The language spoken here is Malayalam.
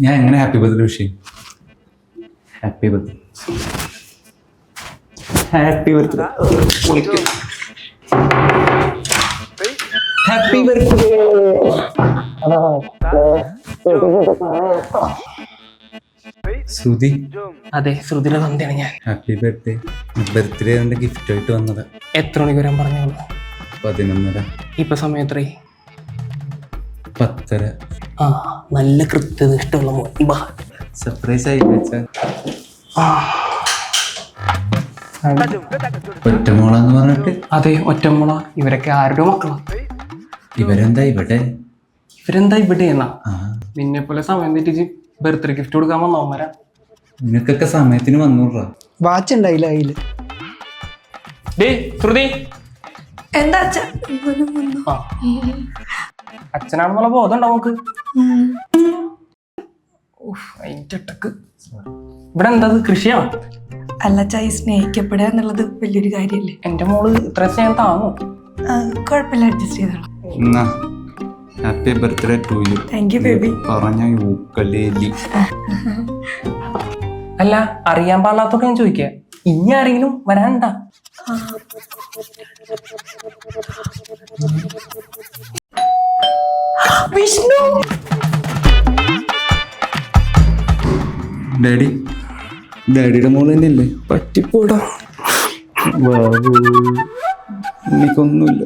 ഞാൻ എങ്ങനെ ഹാപ്പി ബർത്ത്ഡേ വിഷ് ചെയ്യും? Happy birthday, happy birthday, happy birthday. Shruti? അതെ, ശ്രുതിയുടെ തന്തയാണ് ഞാൻ. Happy birthday. ബർത്ത്ഡേ കൊണ്ട് ഗിഫ്റ്റ് ആയിട്ട് വന്നത്. എത്ര മണിക്ക് വരാൻ പറഞ്ഞു? 11:30. ഇപ്പൊ സമയം എത്ര? 10:30. ആ, നല്ല കൃത്യത ഇഷ്ടമുള്ള മോൻ. സർപ്രൈസ് ആയി വെച്ചാൽ ഒറ്റമോളാന്ന് പറഞ്ഞിട്ട്. അതെ, ഒറ്റമോള. ഇവരൊക്കെ ആരുടെ മക്കളാ? ഇവരെന്താ ഇവിടെ? എന്നാ നിന്നെ പോലെ സമയം തെറ്റിച്ച് ബർത്ത്ഡേ ഗിഫ്റ്റ് കൊടുക്കാൻ വന്നവന്മാരാ. നിനക്കൊക്കെ സമയത്തിന് വന്നൂടാ. വാച്ച് ഉണ്ടായില്ല കയ്യില്. ശ്രുതി, എന്താ അച്ഛനാണെന്നുള്ള ബോധം ഉണ്ടോ നമുക്ക്? ഇവിടെ എന്താ കൃഷിയാണോ? അല്ല ചായ, സ്നേഹിക്കപ്പെടുക എന്നുള്ളത് വലിയൊരു കാര്യല്ലേ. എന്റെ മോള് ഇത്ര സ്നേഹം താങ്ങും. കുഴപ്പമില്ല, അഡ്ജസ്റ്റ് ചെയ്തോളാം. Happy birthday to you. Thank you baby. പറഞ്ഞ യൂക്കലേലി. അല്ല, അറിയാൻ പാടില്ലാത്തൊക്കെ ഞാൻ ചോദിക്കാം, ഇനി ആരെങ്കിലും വരാനുണ്ടാ? വിഷ്ണു, ഡാഡിയുടെ മോള് തന്നെയല്ലേ? പറ്റിപ്പോടാ. എനിക്കൊന്നുമില്ല.